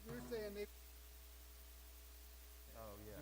we're saying they. Oh yeah.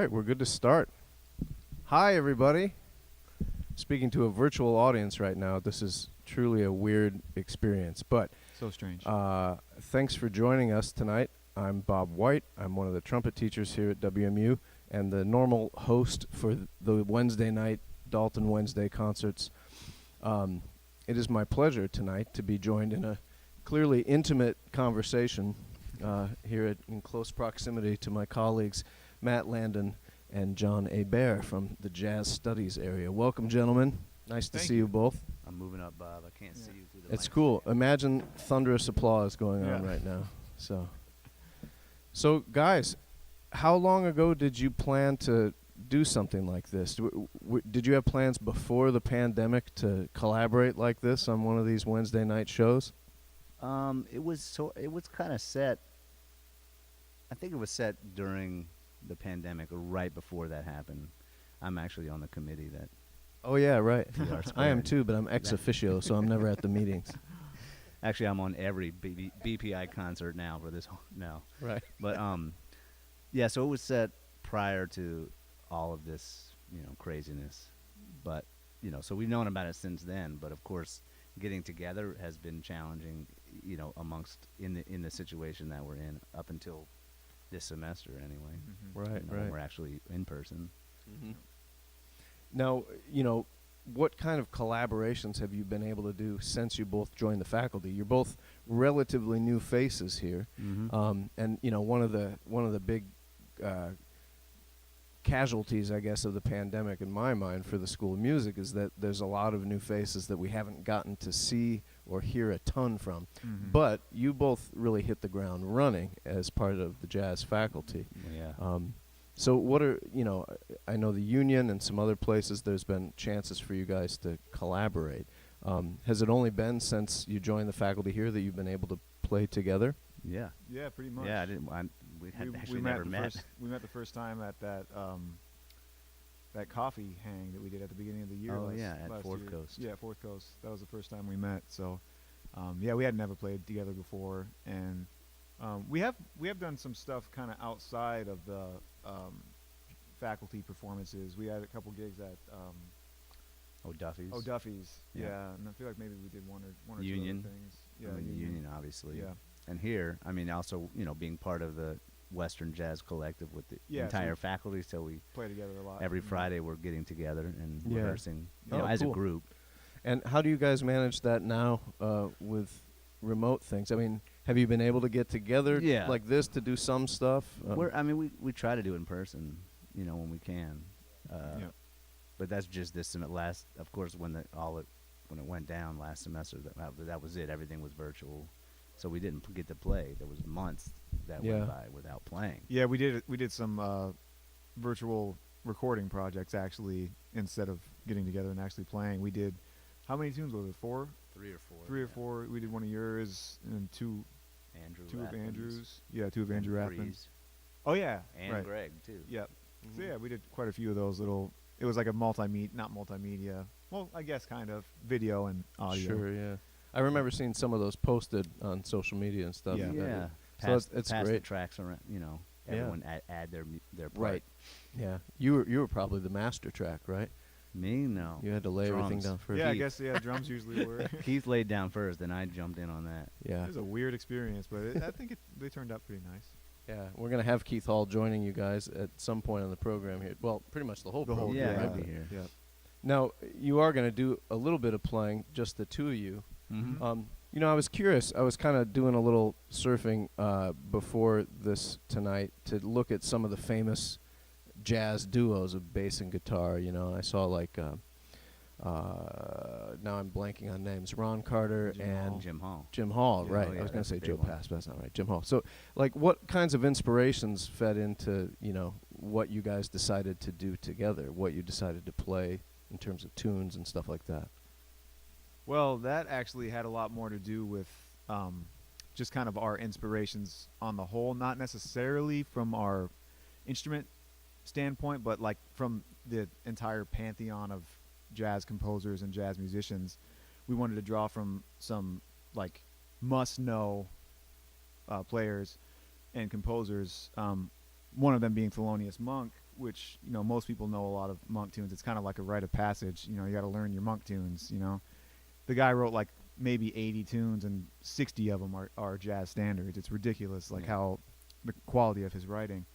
right, we're good to start. Hi, everybody. Speaking to a virtual audience right now, this is truly a weird experience, but So strange. thanks for joining us tonight. I'm Bob White. I'm one of the trumpet teachers here at WMU and the normal host for the Wednesday night Dalton Wednesday concerts. It is my pleasure tonight to be joined in a clearly intimate conversation here in close proximity to my colleagues Matt Landon and John Hébert from the Jazz Studies area. Welcome, gentlemen. Nice to see you both. I'm moving up, Bob. I can't see you through the It's mic cool. stand. Imagine thunderous applause going on right now. So guys, how long ago did you plan to do something like this? Did you have plans before the pandemic to collaborate like this on one of these Wednesday night shows? It was kind of set. I think it was set during the pandemic or right before that happened. I'm actually on the committee that. Oh yeah, right. PR I am squared. too, but I'm ex officio, so I'm never at the meetings. Actually, I'm on every BPI concert now for this now. Right. But yeah. So it was set prior to all of this, craziness. But so we've known about it since then. But of course, getting together has been challenging. Amongst in the situation that we're in up until this semester anyway. Mm-hmm. Right, When right. we're actually in person. Mm-hmm. Now, what kind of collaborations have you been able to do since you both joined the faculty? You're both relatively new faces here, Mm-hmm. and one of the big casualties, I guess, of the pandemic in my mind for the School of Music is that there's a lot of new faces that we haven't gotten to see or hear a ton from. Mm-hmm. But you both really hit the ground running as part of the jazz faculty. Yeah. So what are, I know the union and some other places there's been chances for you guys to collaborate. Has it only been since you joined the faculty here that you've been able to play together? Yeah. Yeah, pretty much. Yeah, we had actually never met. We met the first time at that that coffee hang that we did at the beginning of the year. Oh, last, yeah, at last Fourth year. Coast. Yeah, Fourth Coast. That was the first time we met. So, yeah, we had never played together before, and we have done some stuff kind of outside of the faculty performances. We had a couple gigs at Duffy's. Duffy's. Yeah. Yeah, and I feel like maybe we did one or Union. two other things. Yeah, I mean, Union, obviously. Yeah. And here, also, being part of the Western Jazz Collective with the Yeah, so entire we faculty, so we play together a lot. every Mhm. Friday we're getting together and Yeah. rehearsing, Oh, as cool. a group. And how do you guys manage that now with remote things? I mean, have you been able to get together Yeah. like this to do some stuff? We try to do it in person, when we can. Yeah. But that's just this last. Of course, when it went down last semester, that was it. Everything was virtual, so we didn't get to play. There was months that Yeah. went by without playing. Yeah, we did some virtual recording projects actually instead of getting together and actually playing. We did how many tunes was it? 4? 3 or 4. Three or 4. We did one of yours and two Andrew. of Rathman's, Andrew's. Yeah, two of and Andrew Rathman's. Breeze, Oh yeah, and right. Greg too. Yep. Mhm. So yeah, we did quite a few of those little. It was like a not multimedia. Well, I guess kind of video and audio. Sure, yeah. I remember seeing some of those posted on social media and stuff. Yeah. Yeah. So Pass, it's pass the great. tracks around. Everyone add their part. Right. Yeah. You were probably the master track, right? Me, no. You had to lay everything Drums. down first. Yeah, I Keith. guess drums usually were. Keith laid down first, and I jumped in on that. Yeah. It was a weird experience, but I think they turned out pretty nice. Yeah. We're gonna have Keith Hall joining you guys at some point on the program here. Well, pretty much the whole program. Yeah, yeah. he'll be here. Yeah. Now you are gonna do a little bit of playing, just the two of you. Mm-hmm. I was curious. I was kind of doing a little surfing before this tonight to look at some of the famous jazz duos of bass and guitar. I saw like now I'm blanking on names. Ron Carter and Jim Hall. Jim Hall, Yeah, right? oh yeah, I was going that's to a say big Joe one. Pass, but that's not right. Jim Hall. So, like, what kinds of inspirations fed into what you guys decided to do together? What you decided to play in terms of tunes and stuff like that? Well, that actually had a lot more to do with just kind of our inspirations on the whole, not necessarily from our instrument standpoint, but like from the entire pantheon of jazz composers and jazz musicians. We wanted to draw from some like must-know players and composers. One of them being Thelonious Monk, which most people know a lot of monk tunes. It's kind of like a rite of passage. You got to learn your monk tunes. The guy wrote like maybe 80 tunes, and 60 of them are jazz standards. It's ridiculous, like how the quality of his writing.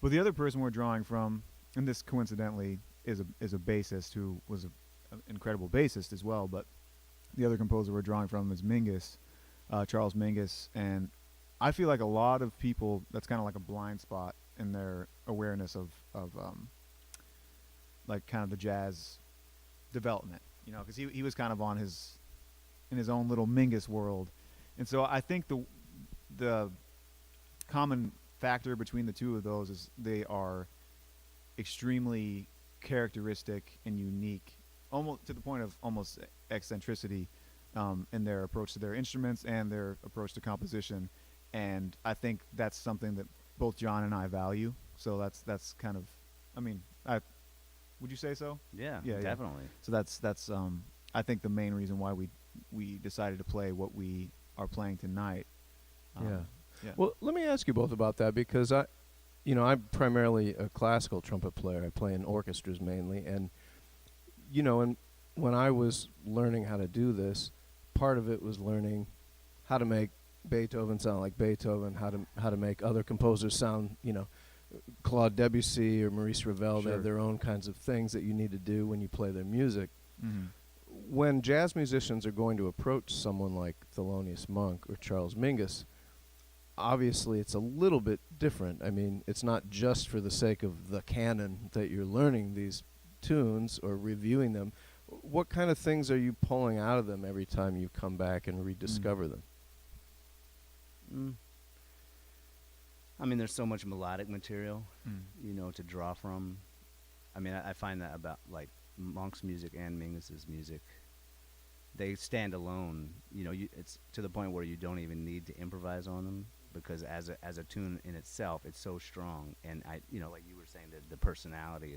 But the other person we're drawing from, and this coincidentally is a bassist who was an incredible bassist as well. But the other composer we're drawing from is Mingus, Charles Mingus, and I feel like a lot of people, that's kind of like a blind spot in their awareness of like kind of the jazz development, because he was kind of in his own little Mingus world. And so I think the common factor between the two of those is they are extremely characteristic and unique, almost to the point of almost eccentricity, in their approach to their instruments and their approach to composition. And I think that's something that both John and I value. So that's kind of, would you say so? Yeah, Yeah. definitely. So that's I think the main reason why we decided to play what we are playing tonight. Yeah. Well, let me ask you both about that, because I'm primarily a classical trumpet player. I play in orchestras mainly, and and when I was learning how to do this, part of it was learning how to make Beethoven sound like Beethoven, how to make other composers sound, Claude Debussy or Maurice Ravel. They have their own kinds of things that you need to do when you play their music. Mm-hmm. When jazz musicians are going to approach someone like Thelonious Monk or Charles Mingus, obviously it's a little bit different. I mean, it's not just for the sake of the canon that you're learning these tunes or reviewing them. What kind of things are you pulling out of them every time you come back and rediscover them? I mean, there's so much melodic material, to draw from. I mean, I find that about like Monk's music and Mingus's music. They stand alone. It's to the point where you don't even need to improvise on them, because as a tune in itself, it's so strong. And like you were saying, the personality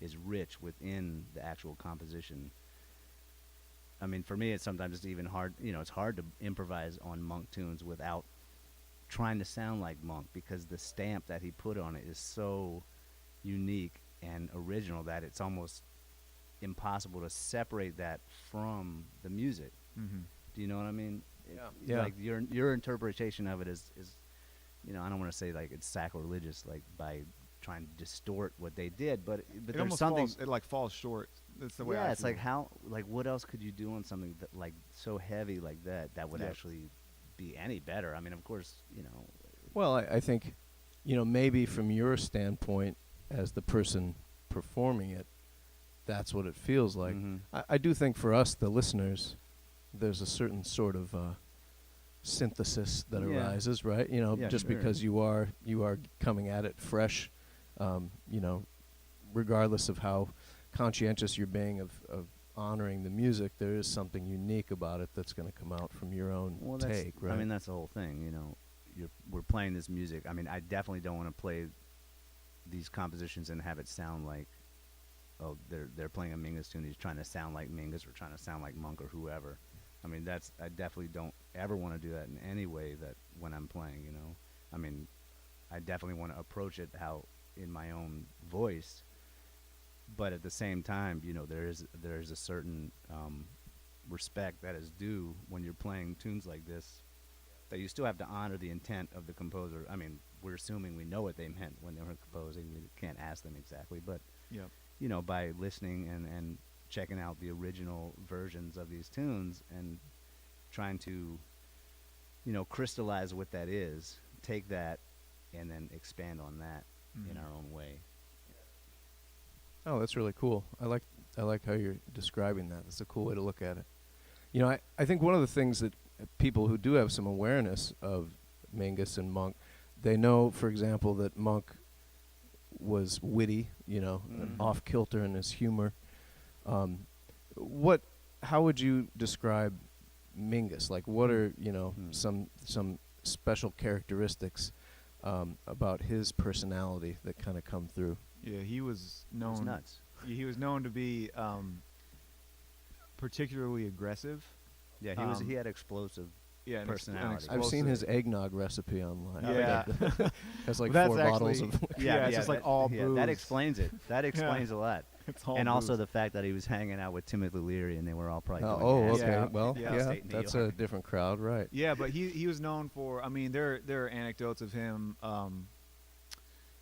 is rich within the actual composition. I mean, for me, it's sometimes even hard. It's hard to improvise on Monk tunes without trying to sound like Monk, because the stamp that he put on it is so unique and original that it's almost impossible to separate that from the music. Mm-hmm. Do you know what I mean? Yeah. Like your interpretation of it is I don't want to say like it's sacrilegious, like by trying to distort what they did, but there's something falls short. That's the way. Yeah, I it's feel. like how, like, what else could you do on something that like so heavy like that would actually be any better? I mean, of course, Well, I think, maybe from your standpoint as the person performing it, that's what it feels like. Mm-hmm. I do think for us, the listeners, there's a certain sort of synthesis that arises, right? Just because you are coming at it fresh, regardless of how conscientious you're being of honoring the music, there is something unique about it that's going to come out from your own take, right? I mean, that's the whole thing. We're playing this music. I mean, I definitely don't want to play these compositions and have it sound like, oh, they're playing a Mingus tune. He's trying to sound like Mingus or trying to sound like Monk or whoever. I mean, I definitely don't ever want to do that in any way that when I'm playing. I mean, I definitely want to approach it in my own voice. But at the same time, there is a certain respect that is due when you're playing tunes like this, that you still have to honor the intent of the composer. I mean, we're assuming we know what they meant when they were composing. We can't ask them exactly, but by listening and checking out the original versions of these tunes and trying to, crystallize what that is, take that, and then expand on that in our own way. Oh, that's really cool. I like how you're describing that. That's a cool way to look at it. I think one of the things that people who do have some awareness of Mingus and Monk, they know, for example, that Monk was witty, and off kilter in his humor. How would you describe Mingus? Like, what are some special characteristics about his personality that kind of come through? Yeah, he was known. It's nuts. He was known to be particularly aggressive. Yeah, he had explosive Yeah, and personality. I've seen his eggnog recipe online. Yeah. Has like Well, 4 that's bottles of. actually- Yeah, it's just like all that booze. explains it. That explains a lot. It's all And also booze. the fact that he was hanging out with Timothy Leary, and they were all probably. doing Oh, acid okay. Yeah. Well, Yeah. yeah, Upstate New that's a York. different crowd, right? Yeah, but he was known for. I mean, there are anecdotes of him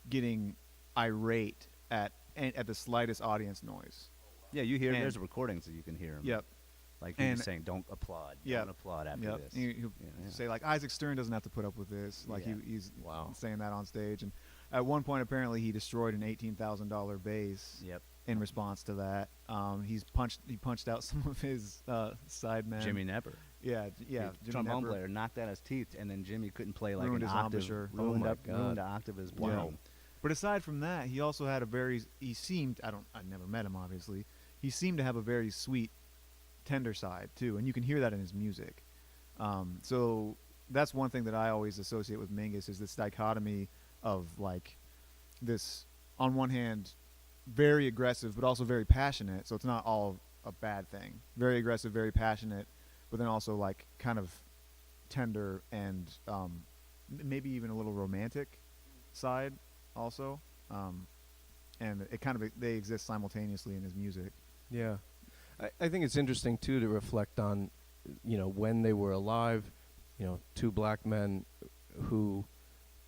getting irate at the slightest audience noise. Yeah, you hear. And- There's recordings that you can hear him. Yep. Like he was And- saying, "Don't applaud. Yep. Don't applaud after Yep. this." He'll Yeah. say like Isaac Stern doesn't have to put up with this. Like Yeah. he's Wow. saying that on stage. And at one point, apparently, he destroyed an $18,000 bass Yep. in response to that. He punched out some of his sidemen. Jimmy Nepper. Yeah, The Jimmy trombone Nepper. player knocked out his teeth, and then Jimmy couldn't play like Ruined an his octave. embouchure. Oh my Ruined God. the octave of his Wow. playing. But aside from that, he also had I never met him, obviously. He seemed to have a very sweet, tender side, too. And you can hear that in his music. So that's one thing that I always associate with Mingus is this dichotomy of, like, this, on one hand, very aggressive, but also very passionate. So it's not all a bad thing. Very aggressive, very passionate, but then also, like, kind of tender and maybe even a little romantic side also. And it kind of they exist simultaneously in his music. Yeah, I think it's interesting too to reflect on, when they were alive, 2 black men who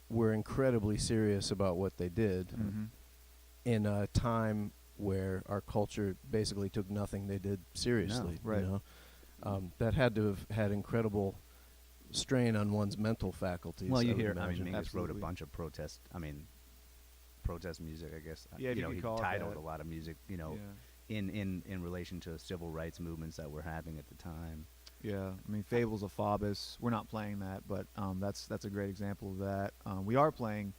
were incredibly serious about what they did in a time where our culture basically took nothing they did seriously. right. That had to have had incredible strain on one's mental faculties. Well, you would hear. imagine. Mingus wrote a Absolutely. bunch of protest music, I guess. Yeah, if you could he call it titled that. a lot of music, Yeah. in relation to civil rights movements that were happening at the time. Yeah, I mean, Fables of Faubus. We're not playing that, but that's a great example of that. We are playing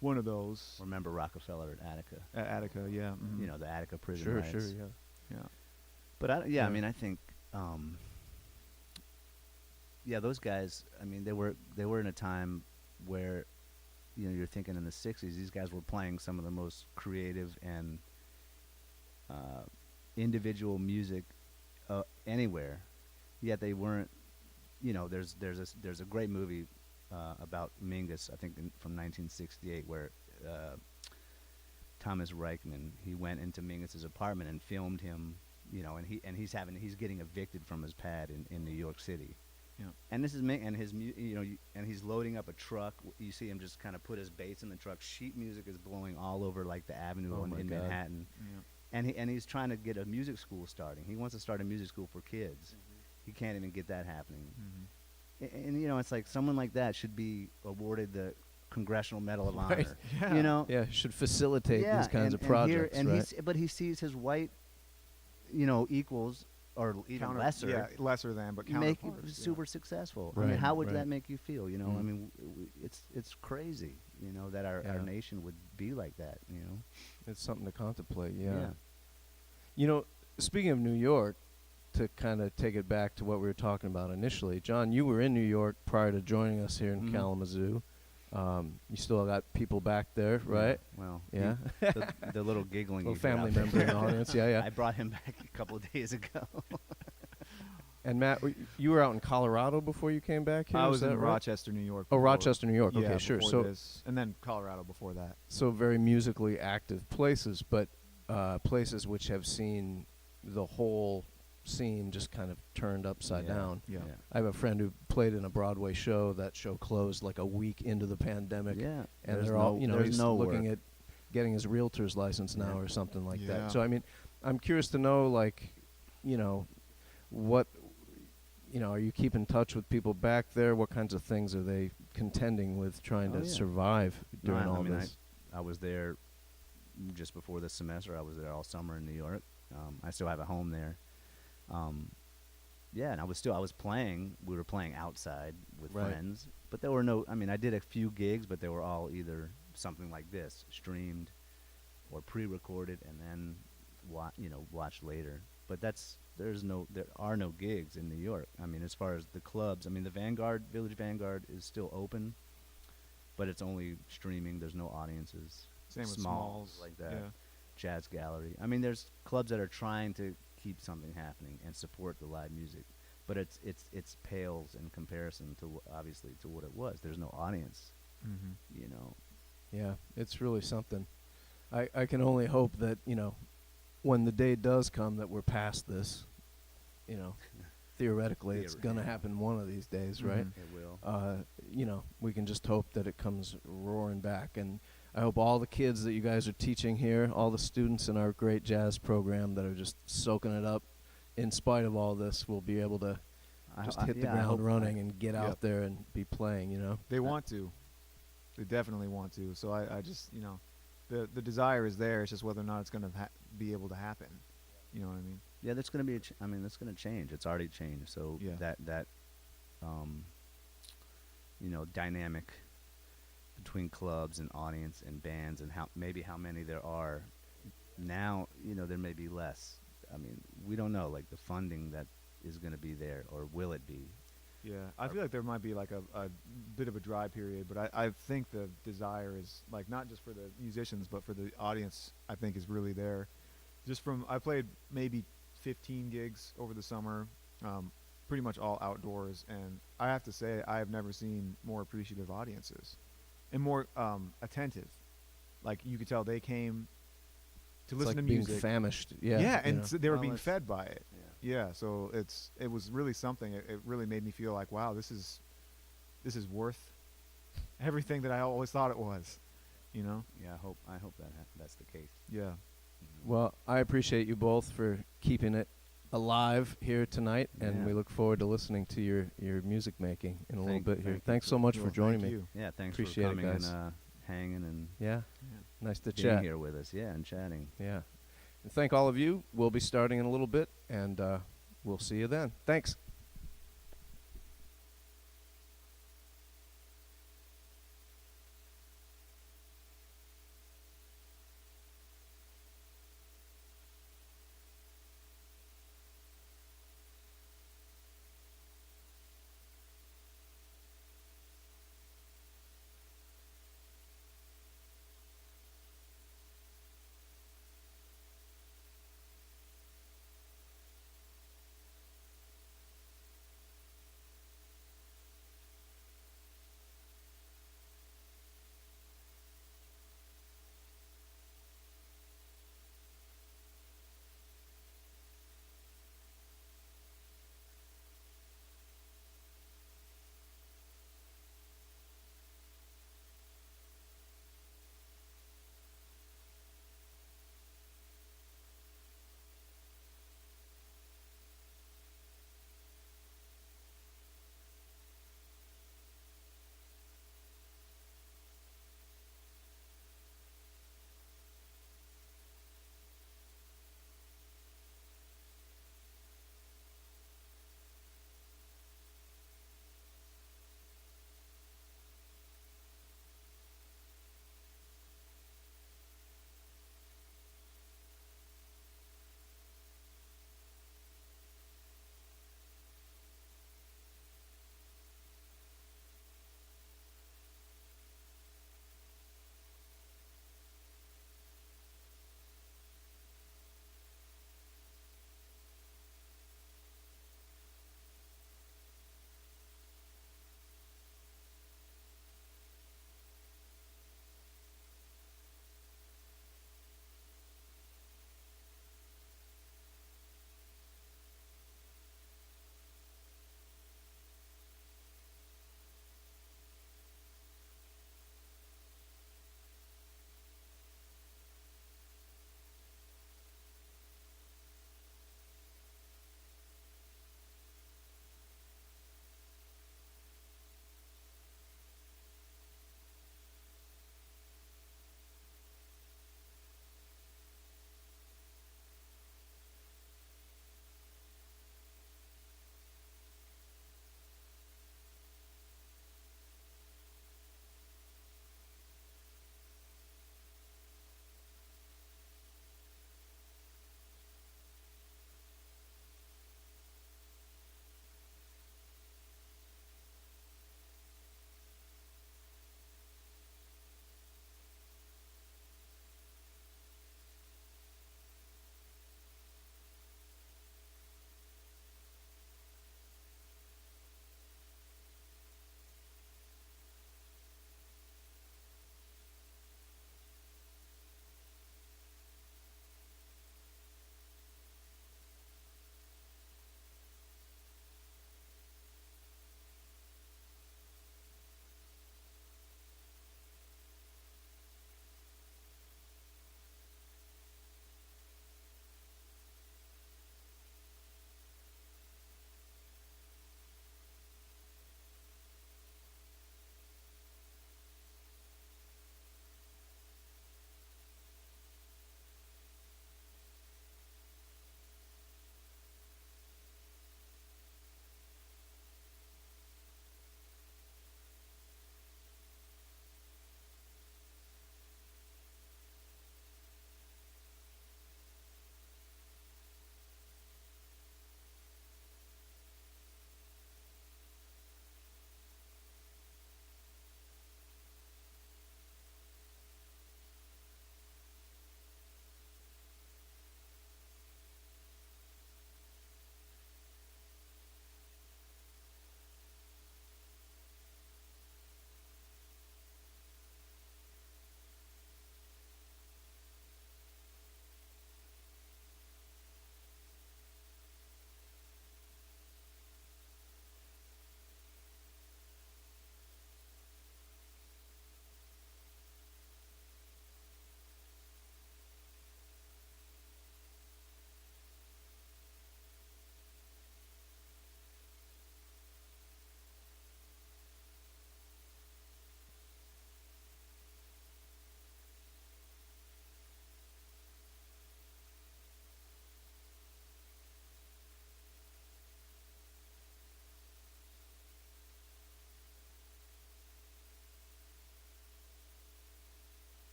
one of those Remember Rockefeller at Attica? at Attica. Yeah, You know, the Attica prison Sure, riots. sure, yeah. yeah, But I Yeah. mean, I think, those guys. I mean, they were in a time where, you're thinking in the '60s, these guys were playing some of the most creative and individual music anywhere. Yet they weren't. There's a great movie about Mingus, I think, from 1968, where Thomas Reichman, he went into Mingus's apartment and filmed him, and he's getting evicted from his pad in New York City. yeah, And this is and and he's loading up a truck. You see him just kind of put his bass in the truck. Sheet music is blowing all over like the avenue Oh my in God. Manhattan. yeah. And he's trying to get a music school starting. He wants to start a music school for kids. He can't even get that happening. And it's like someone like that should be awarded the Congressional Medal of Right. Honor. Yeah. Yeah, should facilitate these kinds of and projects, right? but he sees his white, equals or even lesser. Yeah, lesser than, but Make counterparts. super successful. I Right, mean, how would right. that make you feel? I Mm. mean, it's crazy. That our Yeah. nation would be like that. It's something to contemplate, yeah. Speaking of New York, to kind of take it back to what we were talking about initially, John, you were in New York prior to joining us here in Mhm. Kalamazoo. You still got people back there, right? Well, Yeah. the little giggling. Little you hear family out there. member in the audience, yeah. I brought him back a couple of days ago. And Matt, you were out in Colorado before you came back here? I is was that in right? Rochester, New York. Oh, before- Rochester, New York. Yeah, Okay, sure. before So, this, and then Colorado before that. so very musically active places, but places which have seen the whole scene just kind of turned upside Yeah. down. Yeah. I have a friend who played in a Broadway show. That show closed like a week into the pandemic. Yeah. And There's they're all, there's he's no looking work. at getting his realtor's license now Yeah. or something like Yeah. that. So, I mean, I'm curious to know, like, what, are you keeping in touch with people back there? What kinds of things are they contending with trying Oh, to yeah. survive No, during I all mean, this? I was there just before this semester. I was there all summer in New York. I still have a home there. And I was playing. We were playing outside with Right. friends, but there were no. I mean, I did a few gigs, but they were all either something like this, streamed, or pre-recorded, and then watched later. But there are no gigs in New York. I mean, as far as the clubs, I mean, the Village Vanguard is still open, but it's only streaming. There's no audiences. Same with Smalls Smalls like that. Yeah. Jazz Gallery. I mean, there's clubs that are trying to keep something happening and support the live music, but it's pales in comparison to obviously to what it was. There's no audience, Mm-hmm. you know. Yeah, it's really something. I can only hope that, when the day does come that we're past this, theoretically it's going to Yeah. happen one of these days, right? Mhm. It will. We can just hope that it comes roaring back. And I hope all the kids that you guys are teaching here, all the students in our great jazz program that are just soaking it up, in spite of all this, will be able to just hit the yeah, I hope- ground running and get Yep. out there and be playing. They want to. They definitely want to. So I just, the desire is there. It's just whether or not it's going to be able to happen. You know what I mean? Yeah, that's going to be. That's going to change. It's already changed. So Yeah. that dynamic between clubs and audience and bands and how many there are now. There may be less. I mean, we don't know. Like the funding that is going to be there, or will it be? Yeah, I feel like there might be like a bit of a dry period, but I think the desire is like not just for the musicians, but for the audience. I think is really there. I played maybe 15 gigs over the summer, pretty much all outdoors, and I have to say I have never seen more appreciative audiences, and more attentive. Like you could tell they came to It's listen like to being music. famished. Yeah. and so they were Well, being it's- fed by it. Yeah. Yeah, so it was really something. It really made me feel like, wow, this is worth everything that I always thought it was. Yeah. I hope that's the case. Yeah. Well, I appreciate you both for keeping it alive here tonight, and Yeah. we look forward to listening to your music making in a little Thank- bit here. thank you Thanks for- so much Well, for joining thank me. you. Yeah. Thanks Appreciate it, for coming guys. and hanging and Yeah, Yeah. nice to being chat. here with us. Yeah, and chatting. Yeah, and thank all of you. We'll be starting in a little bit, and we'll see you then. Thanks.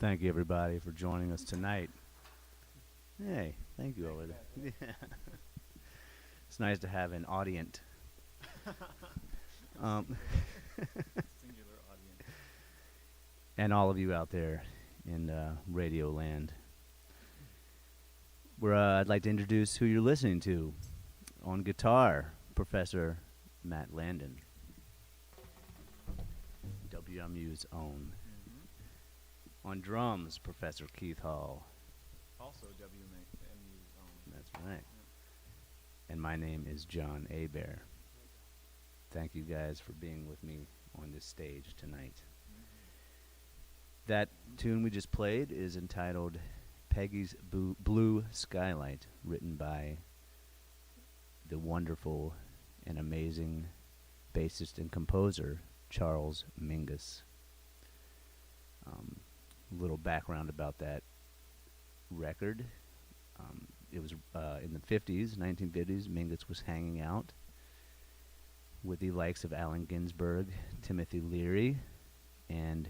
Thank you, everybody, for joining us tonight. Hey, thank you over there. Yeah. It's nice to have an audience. Um, Singular audience. and all of you out there in Radio Land. I'd like to introduce who you're listening to. On guitar, Professor Matt Landon, WMU's own. On drums, Professor Keith Hall. Also WMU's own. That's right. And my name is John Hébert. Thank you guys for being with me on this stage tonight. That tune we just played is entitled Peggy's Blue Skylight, written by the wonderful and amazing bassist and composer Charles Mingus. Little background about that record. It was in the 50s, 1950s. Mingus was hanging out with the likes of Allen Ginsberg, Timothy Leary, and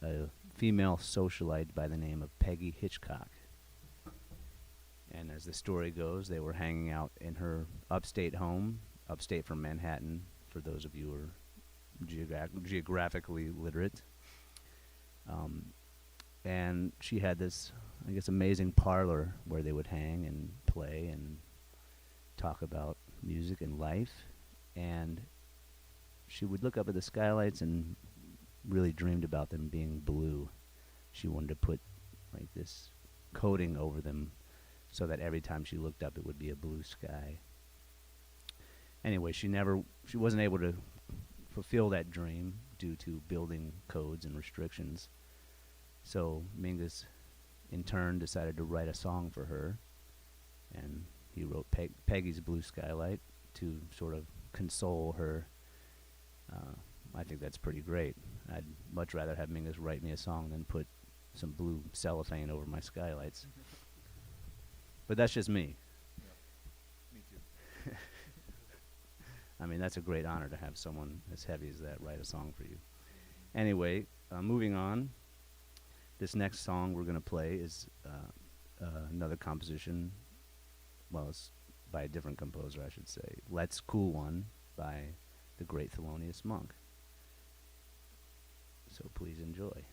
a female socialite by the name of Peggy Hitchcock. And as the story goes, they were hanging out in her upstate home, upstate from Manhattan, for those of you who are geographically literate. And she had this, I guess, amazing parlor where they would hang and play and talk about music and life. And she would look up at the skylights and really dreamed about them being blue. She wanted to put like this coating over them so that every time she looked up it would be a blue sky. Anyway, she wasn't able to fulfill that dream due to building codes and restrictions. So Mingus, in turn, decided to write a song for her, and he wrote Peggy's Blue Skylight to sort of console her. I think that's pretty great. I'd much rather have Mingus write me a song than put some blue cellophane over my skylights. But that's just me. Yep. Me too. I mean, that's a great honor to have someone as heavy as that write a song for you. Anyway, moving on. This next song we're going to play is another composition. Well, it's by a different composer, I should say. Let's Cool One by the great Thelonious Monk. So please enjoy.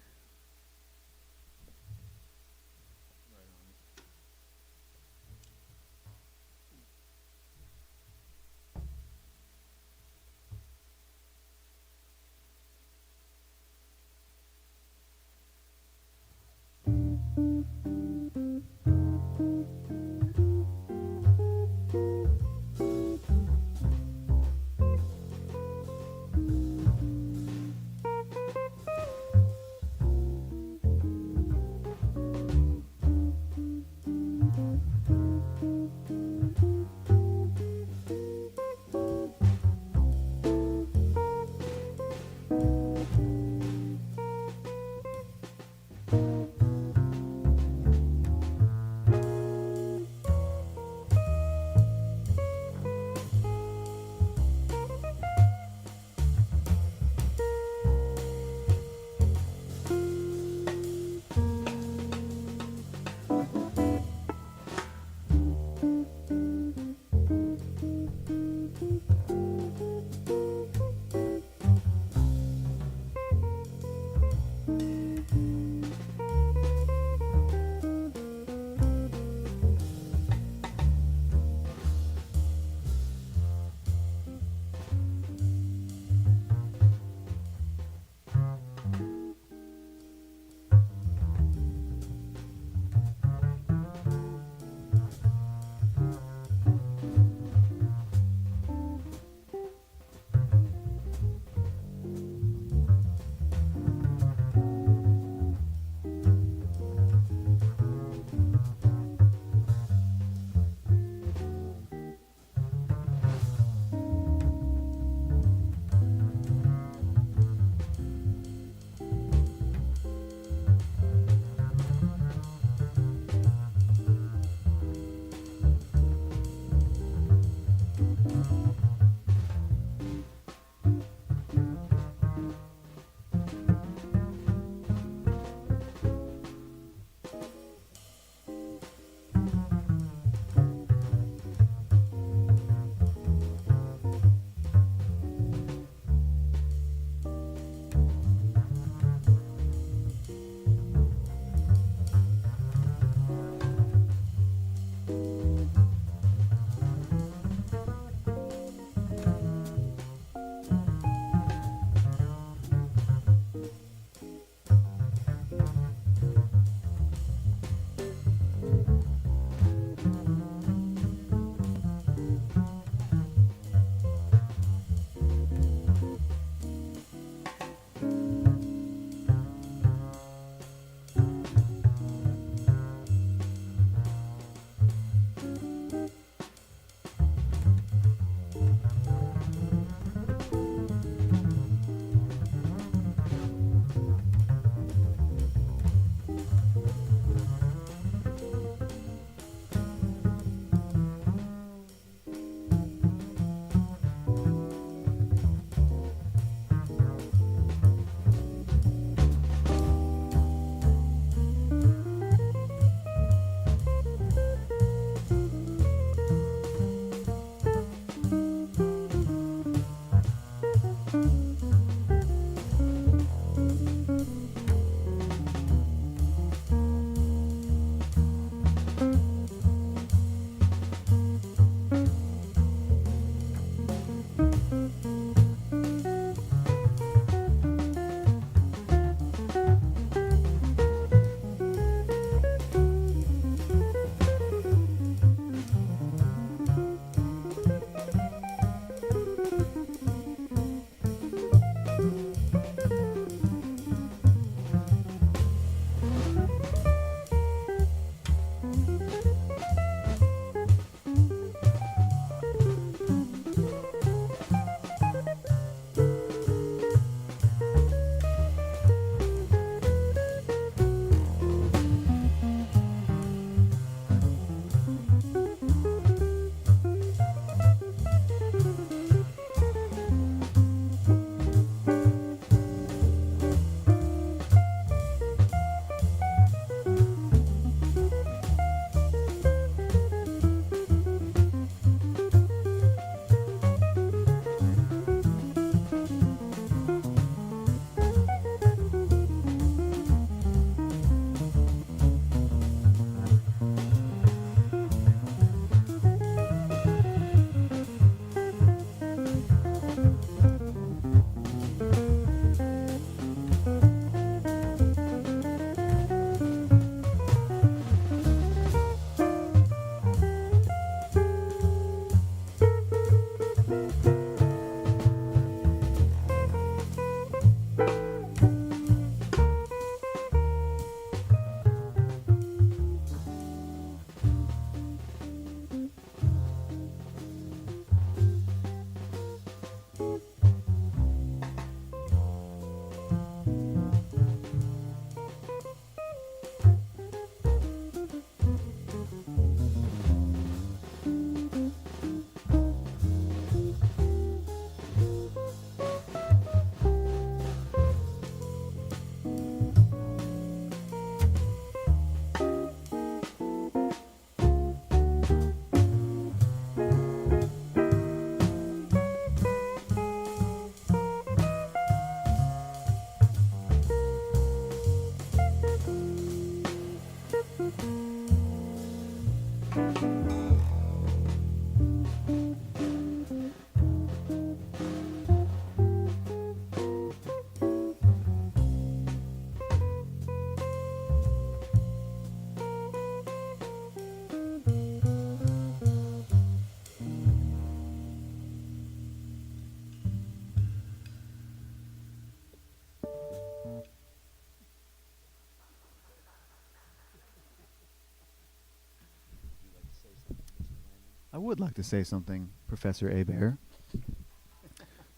I would like to say something, Professor Hébert.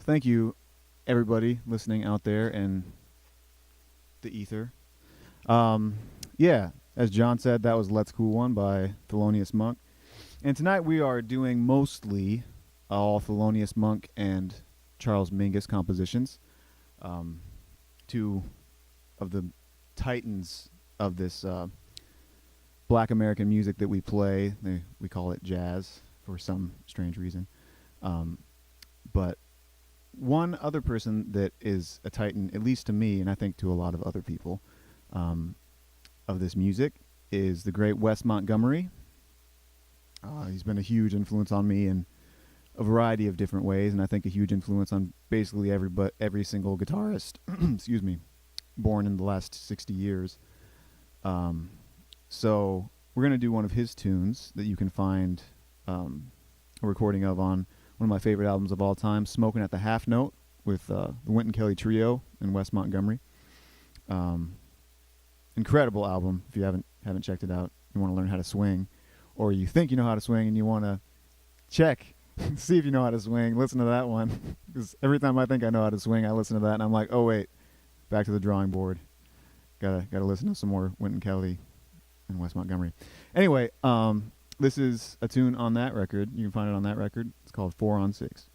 Thank you, everybody listening out there in the ether. Yeah, as John said, that was Let's Cool One by Thelonious Monk. And tonight we are doing mostly all Thelonious Monk and Charles Mingus compositions. Two of the titans of this black American music that we play. We call it jazz for some strange reason. But one other person that is a titan, at least to me, and I think to a lot of other people, of this music is the great Wes Montgomery. He's been a huge influence on me in a variety of different ways, and I think a huge influence on basically every single guitarist, excuse me, born in the last 60 years. So we're going to do one of his tunes that you can find a recording of on one of my favorite albums of all time, Smoking at the Half Note, with the Wynton Kelly Trio and Wes Montgomery. Incredible album. If you haven't checked it out, you want to learn how to swing, or you think you know how to swing and you want to check, see if you know how to swing, listen to that one. Because every time I think I know how to swing, I listen to that and I'm like, oh wait, back to the drawing board. Gotta listen to some more Wynton Kelly and Wes Montgomery. Anyway, this is a tune on that record. You can find it on that record. It's called 4 on 6.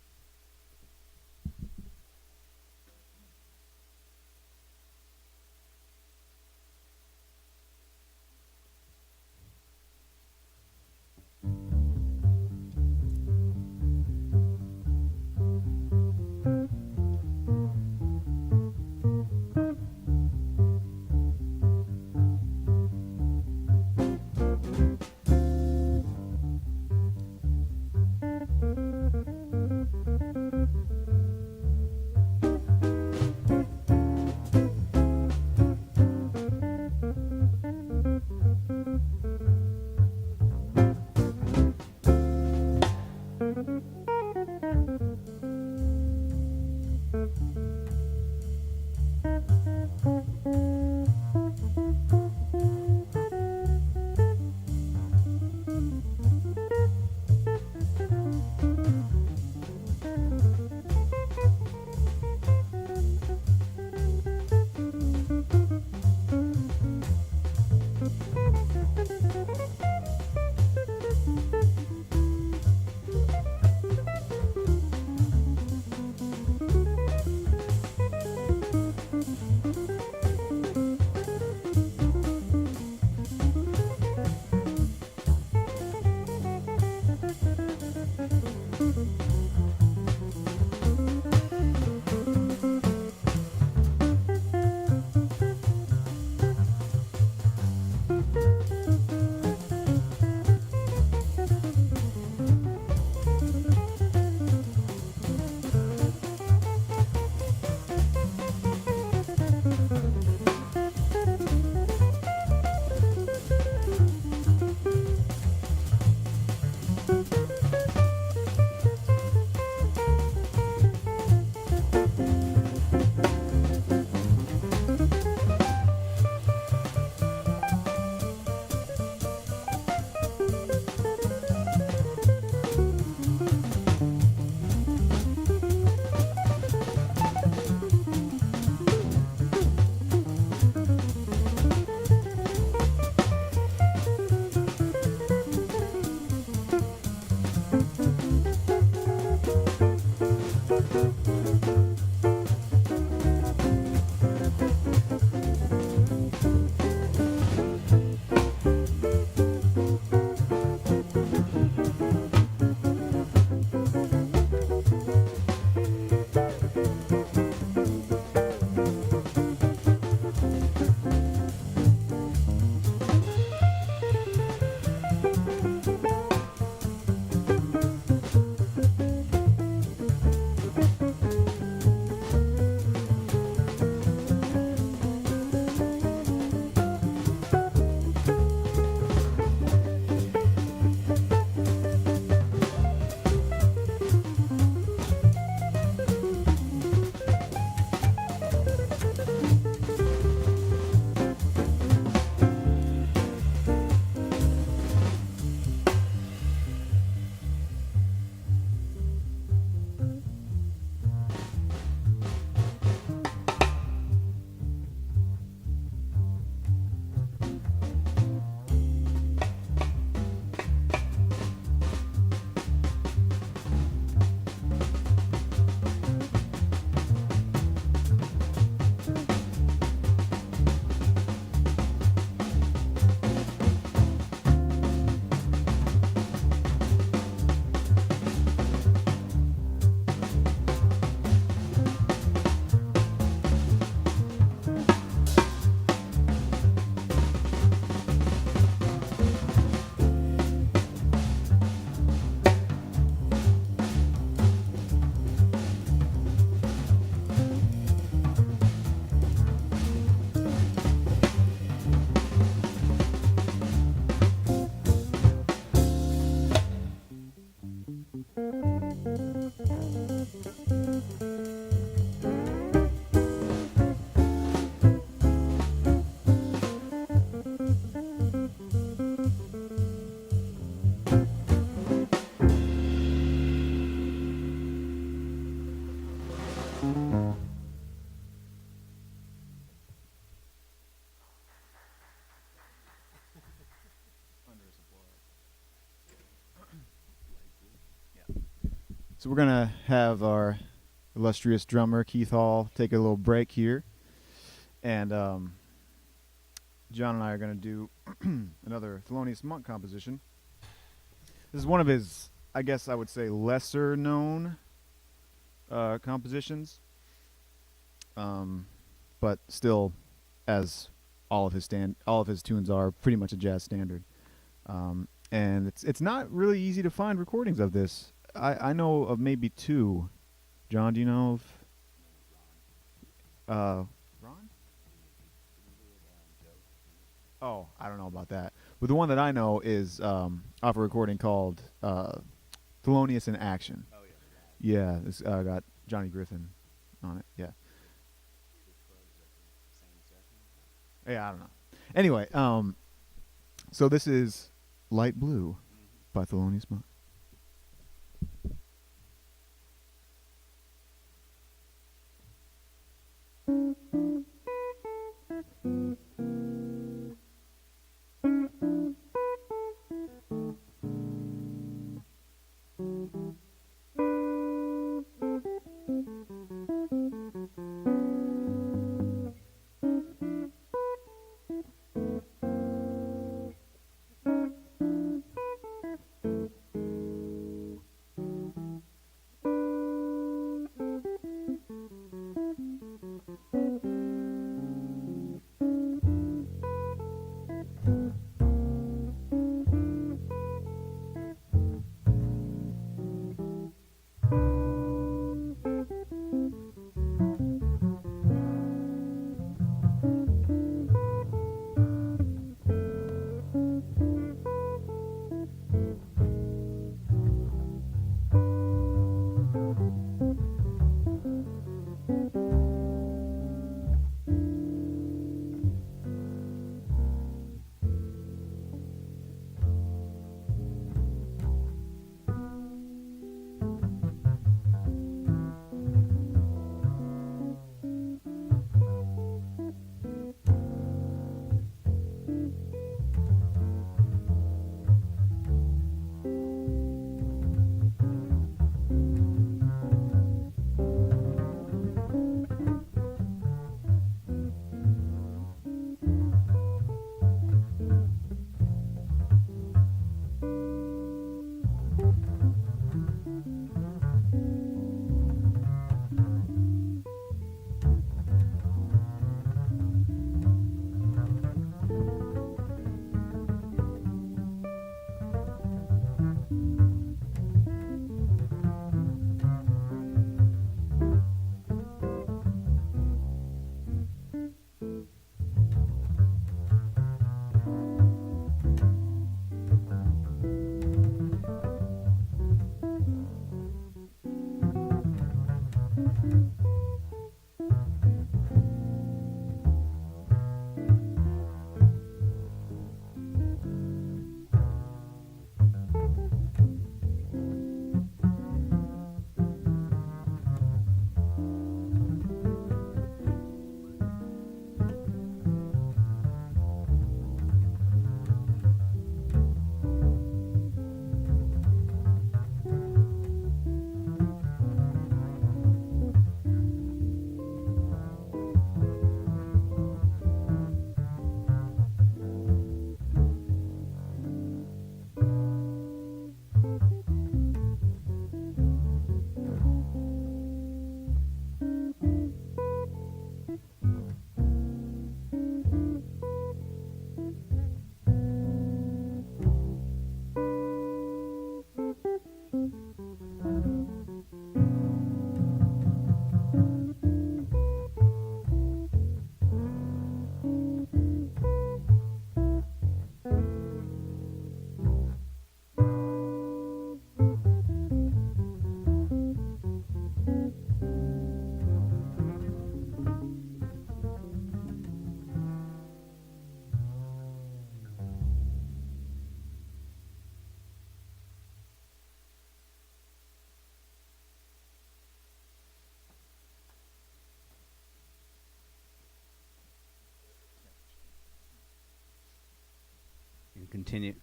So we're gonna have our illustrious drummer Keith Hall take a little break here, and John and I are gonna do another Thelonious Monk composition. This is one of his, I guess I would say, lesser known compositions, but still, as all of his tunes are, pretty much a jazz standard. And it's not really easy to find recordings of this. I know of maybe two. John, do you know of Ron? Oh, I don't know about that. But the one that I know is off a recording called Thelonious in Action. Oh, yeah. Yeah, it's got Johnny Griffin on it. Yeah. Yeah, I don't know. Anyway, so this is Light Blue by Thelonious Monk.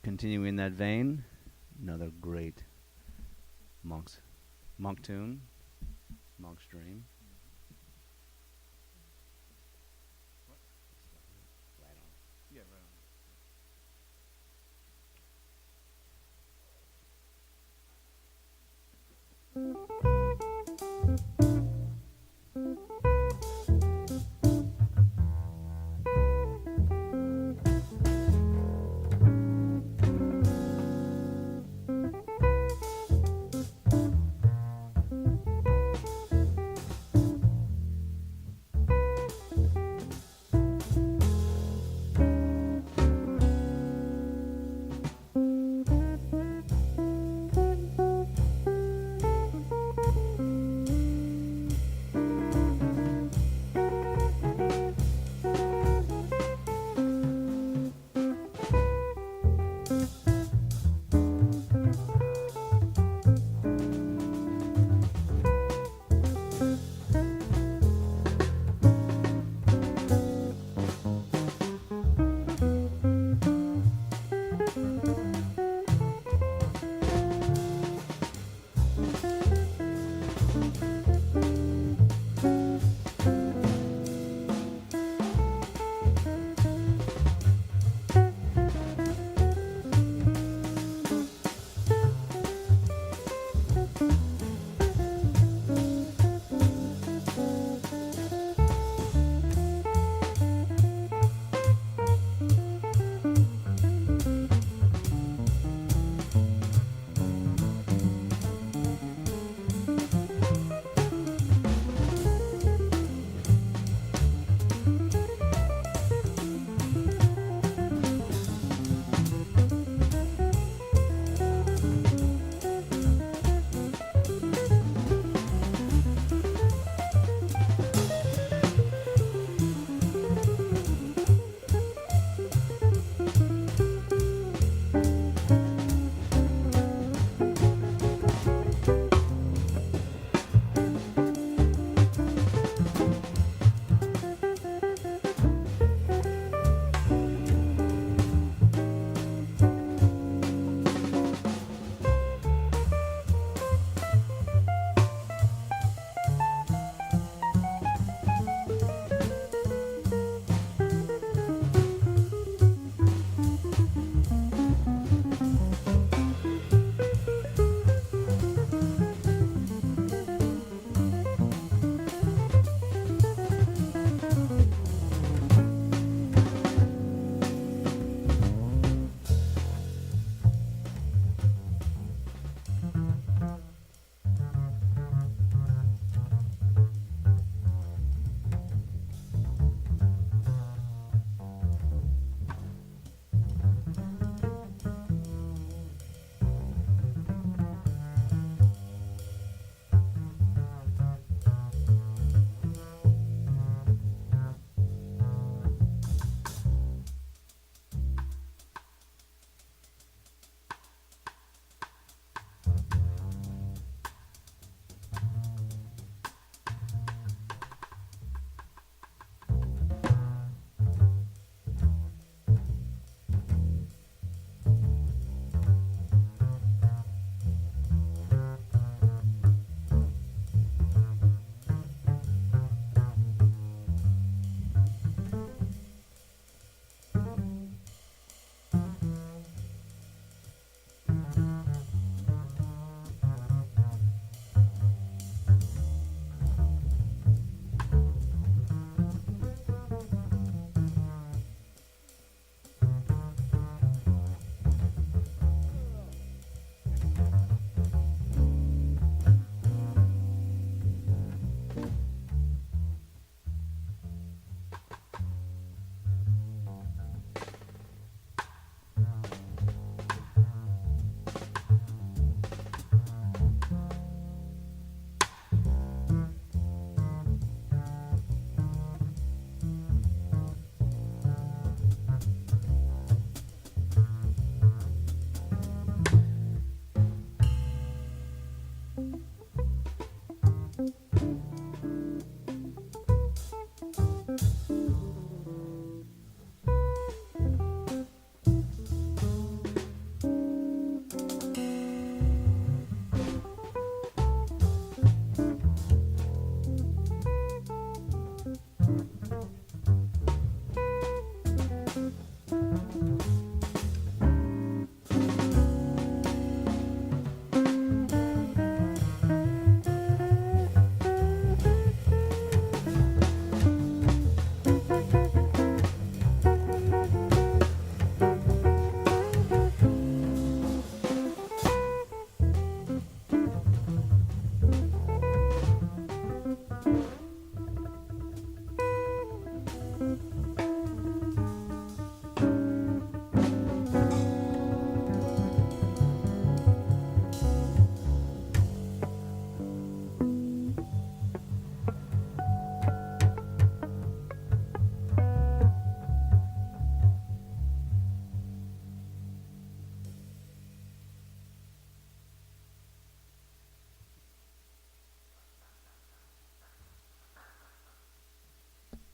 Continuing that vein, another great Monk's Monk tune, Monk's Dream. Right on. Yeah, right on.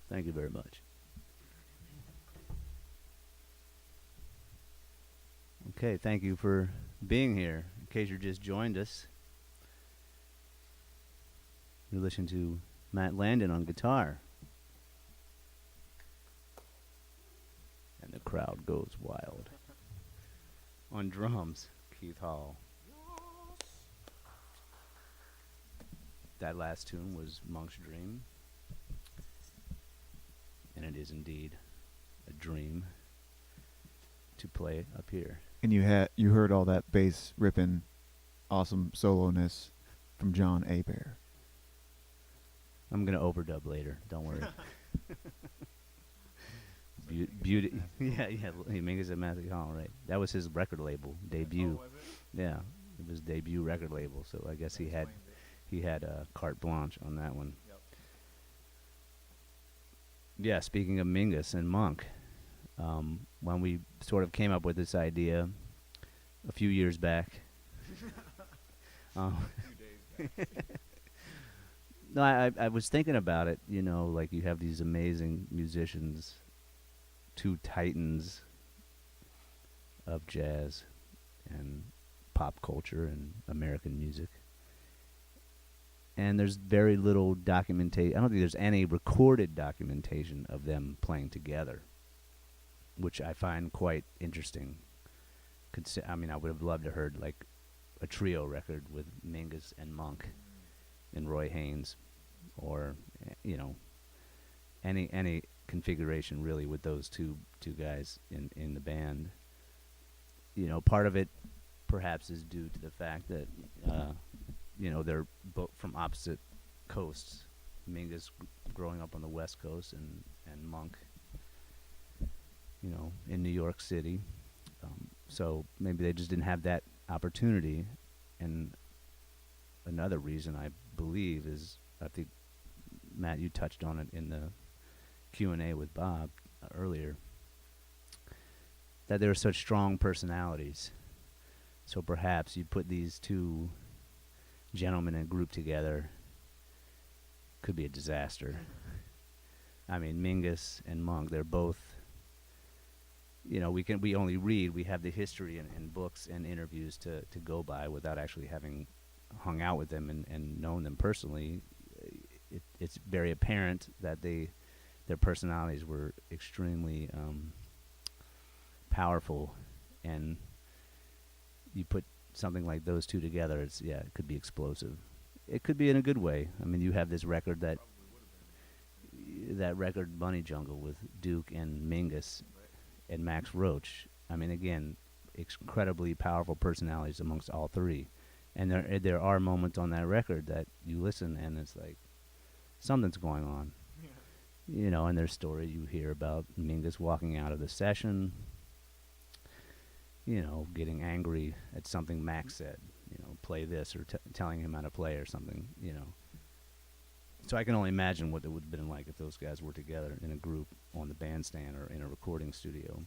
Thank you very much. Okay, thank you for being here. In case you just joined us, you're listening to Matt Landon on guitar. And the crowd goes wild. On drums, Keith Hall. That last tune was Monk's Dream. And it is indeed a dream to play up here. And you heard all that bass ripping, awesome solo-ness from John Hébert. I'm gonna overdub later. Don't worry. Beauty. Yeah. Mingus at Matthew Hall, right? That was his record label debut. Oh, was it? Yeah, it was debut record label. So I guess he had carte blanche on that one. Yep. Yeah. Speaking of Mingus and Monk, when we sort of came up with this idea a few years back. No, I was thinking about it, you know, like you have these amazing musicians, two titans of jazz and pop culture and American music. And there's very little documentation. I don't think there's any recorded documentation of them playing together, which I find quite interesting. I mean, I would have loved to heard like a trio record with Mingus and Monk and Roy Haynes, or you know, any configuration really with those two guys in the band. You know, part of it perhaps is due to the fact that you know, they're both from opposite coasts. Mingus growing up on the West Coast, and Monk, you know, in New York City. So maybe they just didn't have that opportunity. And another reason I believe is, I think, Matt, you touched on it in the Q&A with Bob earlier, that there are such strong personalities. So perhaps you put these two gentlemen in a group together, could be a disaster. I mean, Mingus and Monk, they're both, you know, we only read, we have the history and books and interviews to go by without actually having hung out with them and known them personally. It's very apparent that their personalities were extremely powerful, and you put something like those two together, it could be explosive. It could be in a good way. I mean, you have this record that record Bunny Jungle with Duke and Mingus and Max Roach. I mean, again, incredibly powerful personalities amongst all three. And there are moments on that record that you listen and it's like something's going on. Yeah. You know, and there's stories you hear about Mingus walking out of the session, you know, getting angry at something Max said, you know, play this, or telling him how to play or something, you know. So I can only imagine what it would have been like if those guys were together in a group on the bandstand or in a recording studio.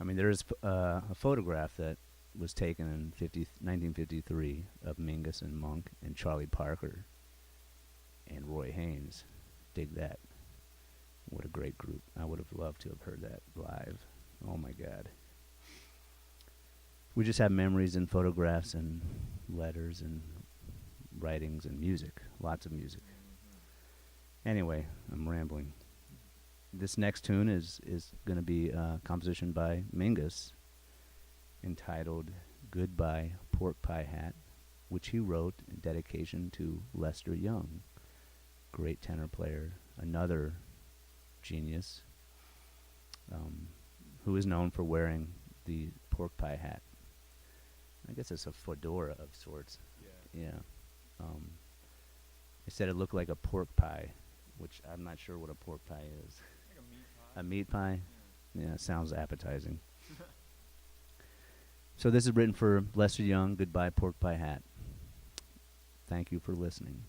I mean, there is a photograph that was taken in 1953 of Mingus and Monk and Charlie Parker and Roy Haynes. Dig that. What a great group. I would have loved to have heard that live. Oh, my God. We just have memories and photographs and letters and writings and music. Lots of music. Anyway, I'm rambling. This next tune is going to be a composition by Mingus entitled Goodbye Pork Pie Hat, which he wrote in dedication to Lester Young, great tenor player, another genius, who is known for wearing the pork pie hat. I guess it's a fedora of sorts. Yeah. They said it looked like a pork pie, which I'm not sure what a pork pie is. Like a meat pie. A meat pie? Yeah, sounds appetizing. So this is written for Lester Young, Goodbye Pork Pie Hat. Thank you for listening.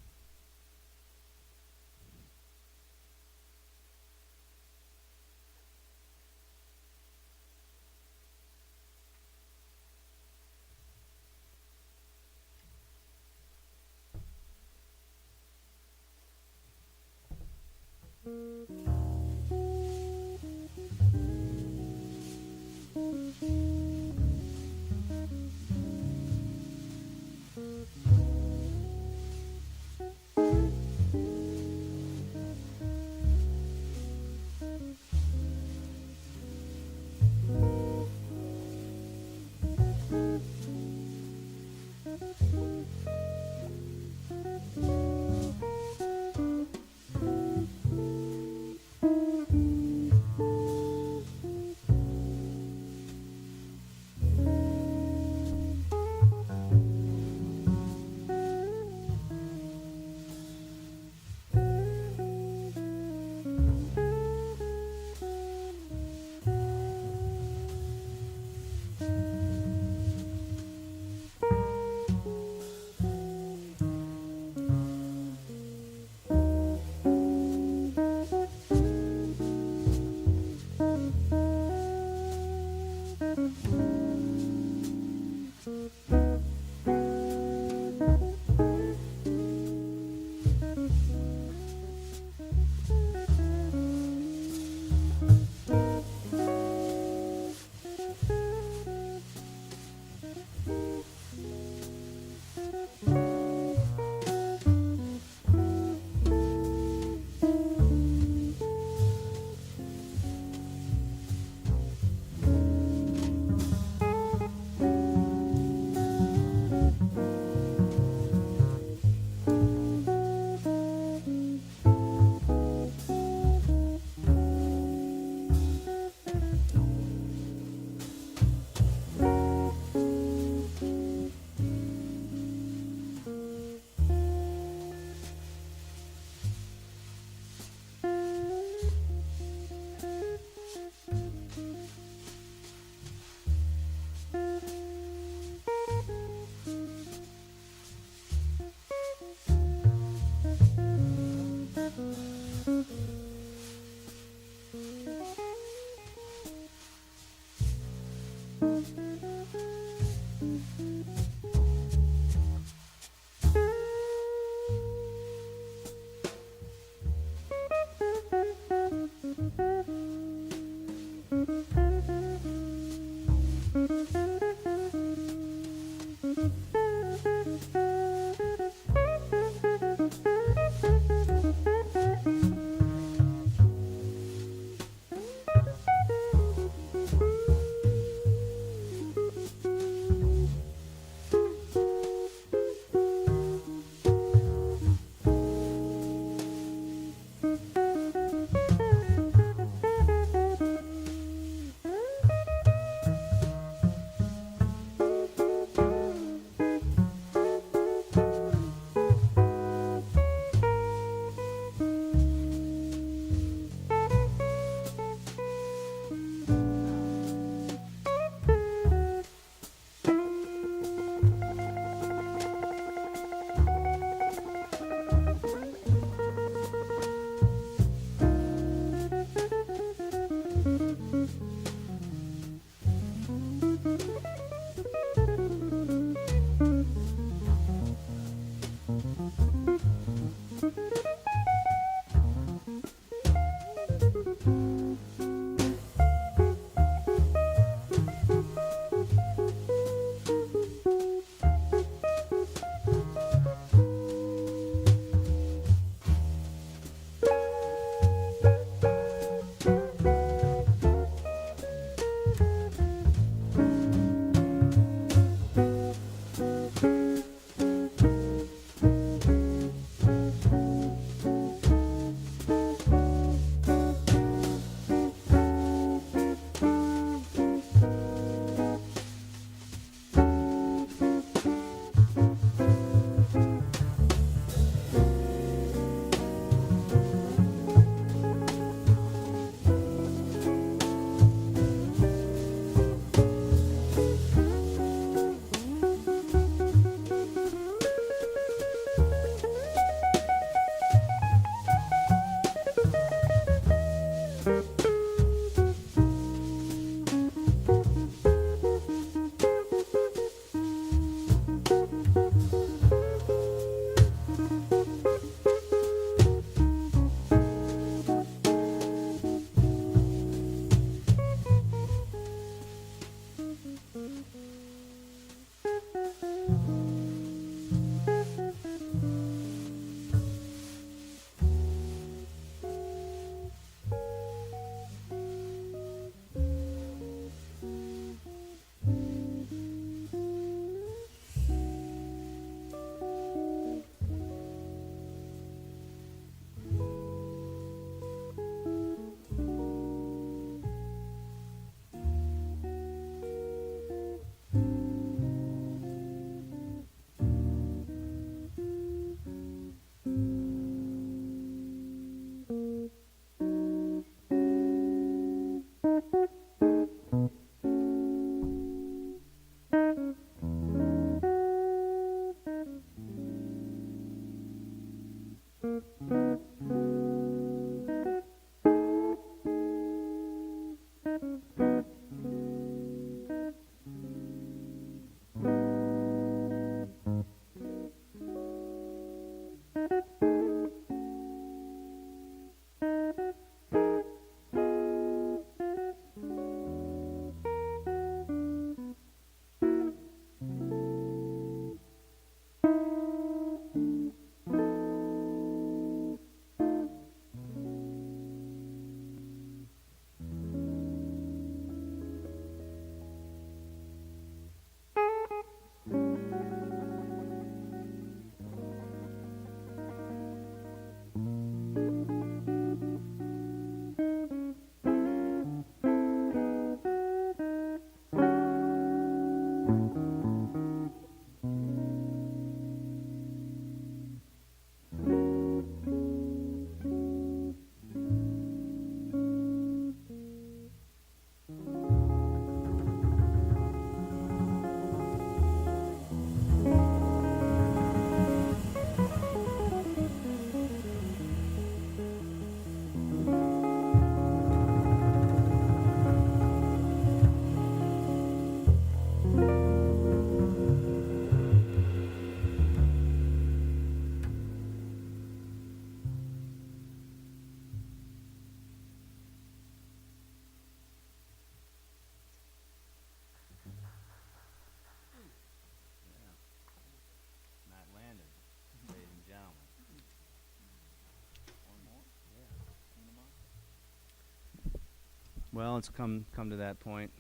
Well, it's come to that point.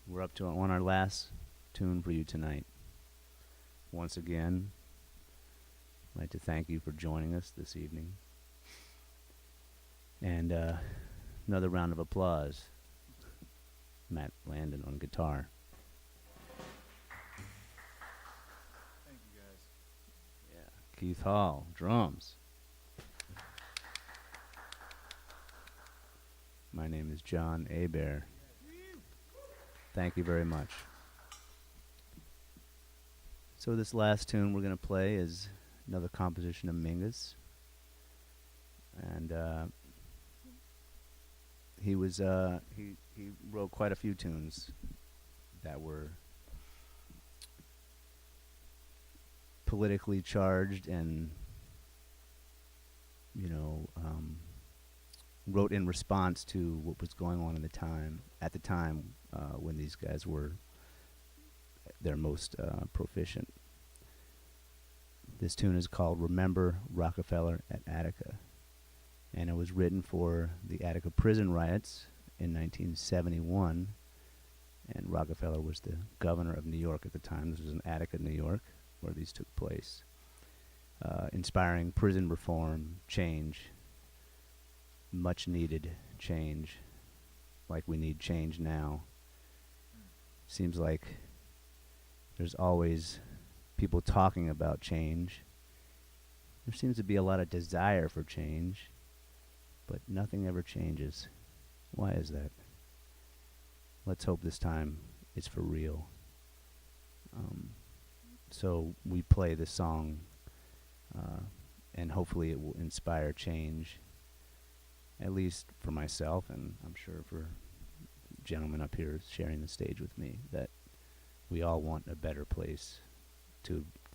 We're up to on our last tune for you tonight. Once again, I'd like to thank you for joining us this evening. And another round of applause. Landon on guitar. Thank you, guys. Yeah. Keith Hall, drums. My name is John Hébert. Thank you very much. So this last tune we're going to play is another composition of Mingus. And he wrote quite a few tunes that were politically charged and wrote in response to what was going on at the time when these guys were their most proficient. This tune is called Remember Rockefeller at Attica, and it was written for the Attica prison riots in 1971, and Rockefeller was the governor of New York at the time. This was in Attica, New York, where these took place, inspiring prison reform, change, much needed change, like we need change now. Seems like there's always people talking about change. There seems to be a lot of desire for change, but nothing ever changes. Why is that? Let's hope this time it's for real. So we play this song, and hopefully it will inspire change, at least for myself, and I'm sure for gentlemen up here sharing the stage with me, that we all want a better place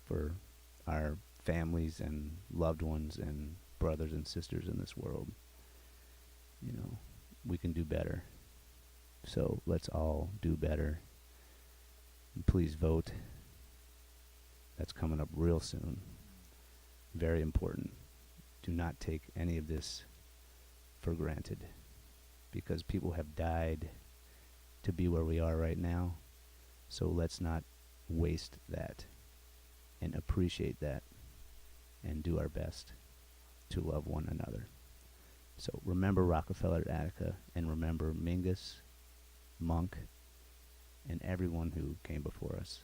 for our families and loved ones and brothers and sisters in this world. We can do better. So let's all do better. And please vote. That's coming up real soon. Very important. Do not take any of this for granted, because people have died to be where we are right now. So let's not waste that, and appreciate that, and do our best to love one another. So remember Rockefeller at Attica, and remember Mingus, Monk, and everyone who came before us.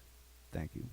Thank you.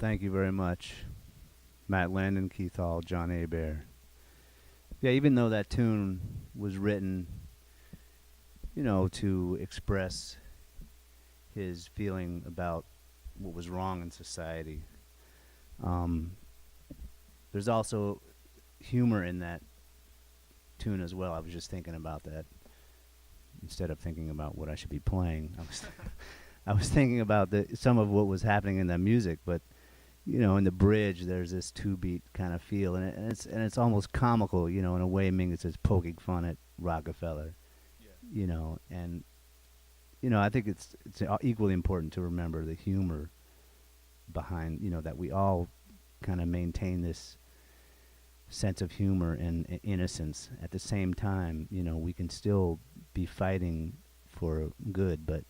thank you very much. Matt Landon, Keith Hall, John Hébert. Yeah, even though that tune was written, to express his feeling about what was wrong in society, there's also humor in that tune as well. I was just thinking about that instead of thinking about what I should be playing. I was thinking about some of what was happening in the music, but in the bridge there's this two-beat kind of feel, and it's almost comical, in a way. Mingus is poking fun at Rockefeller, and I think it's equally important to remember the humor behind, that we all kind of maintain this sense of humor and innocence. At the same time, we can still be fighting for good, but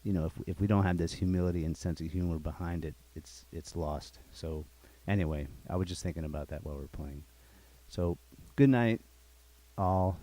if we don't have this humility and sense of humor behind it, it's lost. So anyway, I was just thinking about that while we were playing. So good night, all.